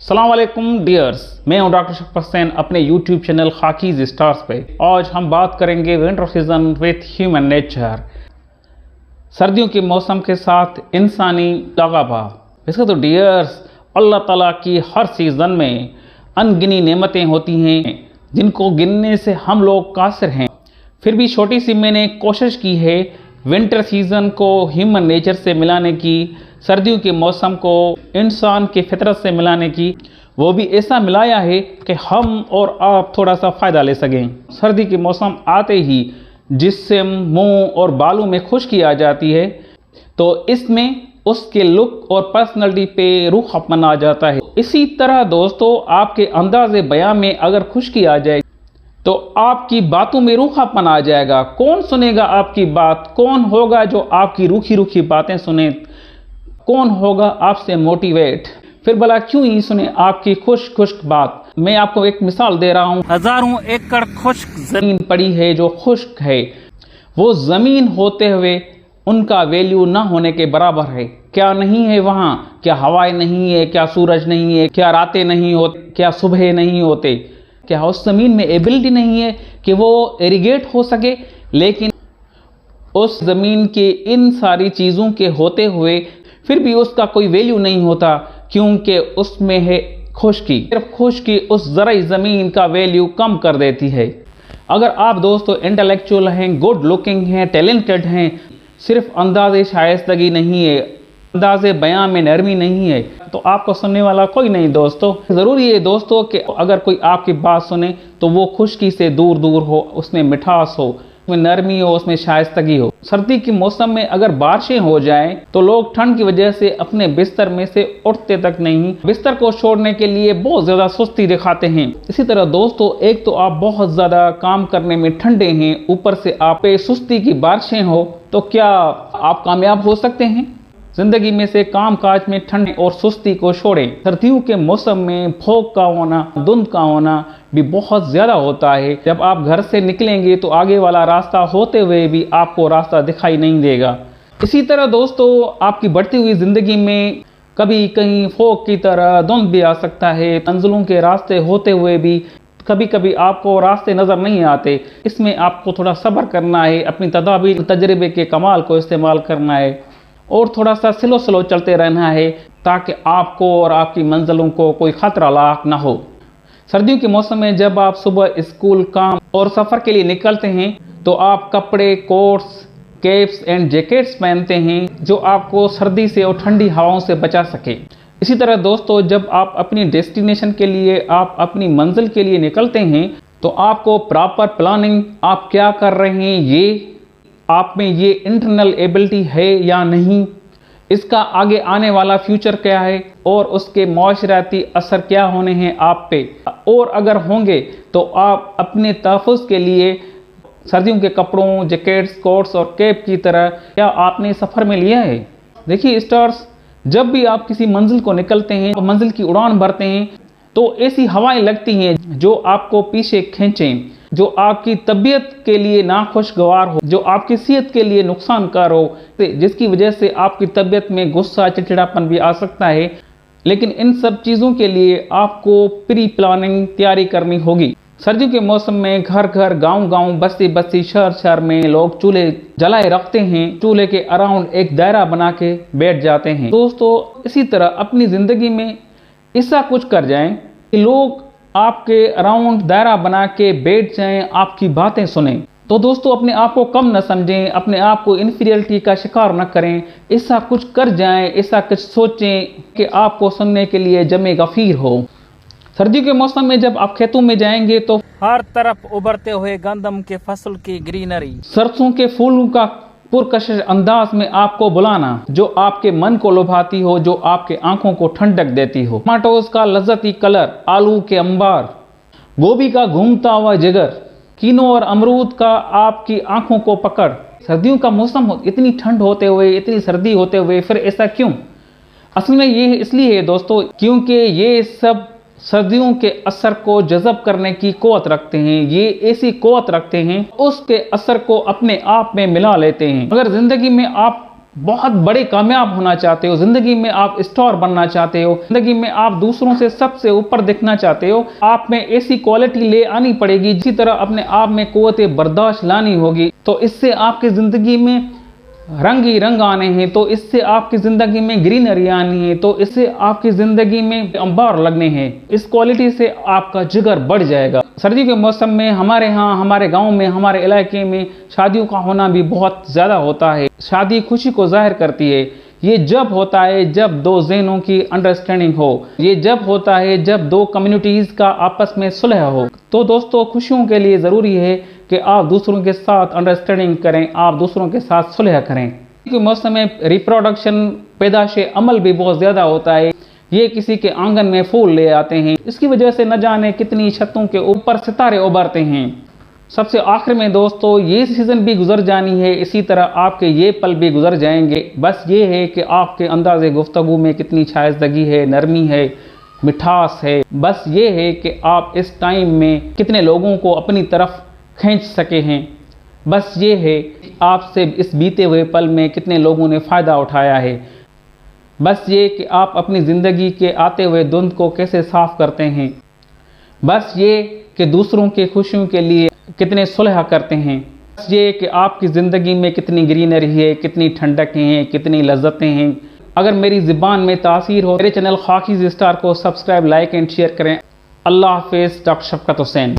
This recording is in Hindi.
अस्सलाम वालेकुम डियर्स, मैं हूं डॉक्टर शफकत हुसैन अपने यूट्यूब चैनल खाकीज स्टार्स पे। आज हम बात करेंगे winter season with human nature, सर्दियों के मौसम के साथ इंसानी लगाव। इसका तो डियर्स अल्लाह ताला की हर सीज़न में अनगिनी नेमतें होती हैं जिनको गिनने से हम लोग कासिर हैं। फिर भी छोटी सी मैंने कोशिश की है विंटर सीज़न को ह्यूमन नेचर से मिलाने की, सर्दियों के मौसम को इंसान की फितरत से मिलाने की। वो भी ऐसा मिलाया है कि हम और आप थोड़ा सा फ़ायदा ले सकें। सर्दी के मौसम आते ही जिस्म, मुंह और बालों में खुश्की आ जाती है, तो इसमें उसके लुक और पर्सनैलिटी पे रूखापन आ जाता है। इसी तरह दोस्तों, आपके अंदाज़े बयां में अगर खुश्की आ जाए तो आपकी बातों में रूखापन आ जाएगा। कौन सुनेगा आपकी बात? कौन होगा जो आपकी रूखी रूखी बातें सुने? कौन होगा आपसे मोटिवेट? फिर भला क्यों ही सुने आपकी खुश्क बात? मैं आपको एक मिसाल दे रहा हूँ। हजारों एकड़ खुश्क जमीन पड़ी है जो खुश्क है, वो जमीन होते हुए उनका वैल्यू ना होने के बराबर है। क्या नहीं है वहाँ? क्या हवाएं नहीं है? क्या सूरज नहीं है? क्या रातें नहीं होती? क्या सुबह नहीं होते? क्या उस ज़मीन में एबिलिटी नहीं है कि वो इरिगेट हो सके? लेकिन उस ज़मीन के इन सारी चीज़ों के होते हुए फिर भी उसका कोई वैल्यू नहीं होता, क्योंकि उसमें है खुश्की। सिर्फ खुश्की उस ज़राई ज़मीन का वैल्यू कम कर देती है। अगर आप दोस्तों इंटेलेक्चुअल हैं, गुड लुकिंग हैं, टैलेंटेड हैं, सिर्फ अंदाज़े शाइस्तगी नहीं है, अंदाज़े बयां में नरमी नहीं है, तो आपको सुनने वाला कोई नहीं दोस्तों। ज़रूरी है दोस्तों कि अगर कोई आपकी बात सुने तो वो खुश्की से दूर दूर हो, उसमें मिठास हो, उसमें नरमी हो, उसमें शाइस्तगी हो। सर्दी के मौसम में अगर बारिशें हो जाएं तो लोग ठंड की वजह से अपने बिस्तर में से उठते तक नहीं, बिस्तर को छोड़ने के लिए बहुत ज़्यादा सुस्ती दिखाते हैं। इसी तरह दोस्तों, एक तो आप बहुत ज़्यादा काम करने में ठंडे हैं, ऊपर से आप पे सुस्ती की बारिशें हो, तो क्या आप कामयाब हो सकते हैं? जिंदगी में से काम काज में ठंड और सुस्ती को छोड़ें। सर्दियों के मौसम में फॉग का होना, धुंध का होना भी बहुत ज़्यादा होता है। जब आप घर से निकलेंगे तो आगे वाला रास्ता होते हुए भी आपको रास्ता दिखाई नहीं देगा। इसी तरह दोस्तों, आपकी बढ़ती हुई ज़िंदगी में कभी कहीं फॉग की तरह धुंध भी आ सकता है। मंजिलों के रास्ते होते हुए भी कभी कभी आपको रास्ते नज़र नहीं आते। इसमें आपको थोड़ा सब्र करना है, अपनी तदाबीर तजर्बे के कमाल को इस्तेमाल करना है और थोड़ा सा स्लो चलते रहना है, ताकि आपको और आपकी मंजिलों को कोई खतरा लाक ना हो। सर्दियों के मौसम में जब आप सुबह स्कूल, काम और सफ़र के लिए निकलते हैं तो आप कपड़े, कोट्स, कैप्स एंड जैकेट्स पहनते हैं जो आपको सर्दी से और ठंडी हवाओं से बचा सके। इसी तरह दोस्तों, जब आप अपनी डेस्टिनेशन के लिए, आप अपनी मंजिल के लिए निकलते हैं तो आपको प्रॉपर प्लानिंग, आप क्या कर रहे हैं, ये आप में ये इंटरनल एबिलिटी है या नहीं, इसका आगे आने वाला फ्यूचर क्या है और उसके माशराती असर क्या होने हैं आप पे, और अगर होंगे तो आप अपने तहफ़्फ़ुज़ के लिए सर्दियों के कपड़ों, जैकेट्स, कोट्स और कैप की तरह क्या आपने सफ़र में लिया है? देखिए स्टार्स, जब भी आप किसी मंजिल को निकलते हैं, मंजिल की उड़ान भरते हैं, तो ऐसी हवाएं लगती हैं जो आपको पीछे खींचें, जो आपकी तबीयत के लिए नाखुशगवार हो, जो आपकी सेहत के लिए नुकसानकार हो, जिसकी वजह से आपकी तबीयत में गुस्सा, चिड़चिड़ापन भी आ सकता है। लेकिन इन सब चीज़ों के लिए आपको प्री प्लानिंग तैयारी करनी होगी। सर्दियों के मौसम में घर घर, गांव गांव, बस्ती बस्ती, शहर शहर में लोग चूल्हे जलाए रखते हैं। चूल्हे के अराउंड एक दायरा बना के बैठ जाते हैं। दोस्तों, इसी तरह अपनी ज़िंदगी में ऐसा कुछ कर जाएं कि लोग आपके अराउंड दायरा बना के बैठ जाएं, आपकी बातें सुने। तो दोस्तों, अपने आप को कम न समझें, अपने आप को इन्फीरियरिटी का शिकार न करें। ऐसा कुछ कर जाएं, ऐसा कुछ सोचें कि आपको सुनने के लिए जमे गफीर हो। सर्दियों के मौसम में जब आप खेतों में जाएंगे तो हर तरफ उभरते हुए गंदम के फसल की ग्रीनरी, सरसों के फूलों का पुरकशिश अंदाज में आपको बुलाना, जो आपके मन को लुभाती हो, जो आपके आंखों को ठंडक देती हो। टमाटोज का लज्जती कलर, आलू के अंबार, गोभी का घूमता हुआ जिगर, कीनों और अमरूद का आपकी आंखों को पकड़। सर्दियों का मौसम हो, इतनी ठंड होते हुए, इतनी सर्दी होते हुए, फिर ऐसा क्यों? असल में ये इसलिए है दोस्तों, क्योंकि ये सब सर्दियों के असर को जज़ब करने की क़ुव्वत रखते हैं। ये ऐसी क़ुव्वत रखते हैं, उसके असर को अपने आप में मिला लेते हैं। अगर ज़िंदगी में आप बहुत बड़े कामयाब होना चाहते हो, ज़िंदगी में आप स्टार बनना चाहते हो, ज़िंदगी में आप दूसरों से सबसे ऊपर दिखना चाहते हो, आप में ऐसी क्वालिटी ले आनी पड़ेगी, इसी तरह अपने आप में कुव्वत बर्दाश्त लानी होगी। तो इससे आपकी ज़िंदगी में रंग ही रंग आने हैं, तो इससे आपकी ज़िंदगी में ग्रीनरी आनी है, तो इससे आपकी ज़िंदगी में अंबार लगने हैं। इस क्वालिटी से आपका जिगर बढ़ जाएगा। सर्दियों के मौसम में हमारे यहाँ, हमारे गांव में, हमारे इलाके में शादियों का होना भी बहुत ज़्यादा होता है। शादी खुशी को जाहिर करती है। ये जब होता है जब दो ज़हनों की अंडरस्टैंडिंग हो, ये जब होता है जब दो कम्युनिटीज़ का आपस में सुलह हो। तो दोस्तों, खुशियों के लिए ज़रूरी है कि आप दूसरों के साथ अंडरस्टैंडिंग करें, आप दूसरों के साथ सुलह करें। क्योंकि मौसम में रिप्रोडक्शन, पैदाश अमल भी बहुत ज़्यादा होता है। ये किसी के आंगन में फूल ले आते हैं, इसकी वजह से न जाने कितनी छतों के ऊपर सितारे उभरते हैं। सबसे आखिर में दोस्तों, ये सीज़न भी गुजर जानी है, इसी तरह आपके ये पल भी गुजर जाएंगे। बस ये है कि आपके अंदाज़े गुफ्तगू में कितनी शाइस्तगी है, नरमी है, मिठास है। बस ये है कि आप इस टाइम में कितने लोगों को अपनी तरफ खींच सके हैं। बस ये है कि आपसे इस बीते हुए पल में कितने लोगों ने फ़ायदा उठाया है। बस ये कि आप अपनी ज़िंदगी के आते हुए धुंध को कैसे साफ़ करते हैं। बस ये कि दूसरों की खुशियों के लिए कितने सुलह करते हैं। बस ये कि आपकी ज़िंदगी में कितनी ग्रीनरी है, कितनी ठंडकें हैं, कितनी लज्जतें हैं। अगर मेरी ज़ुबान में तासीर हो, मेरे चैनल खाकीज़ स्टार को सब्सक्राइब, लाइक एंड शेयर करें। अल्लाह हाफ़िज़। डॉक्टर शफ़क़त हुसैन।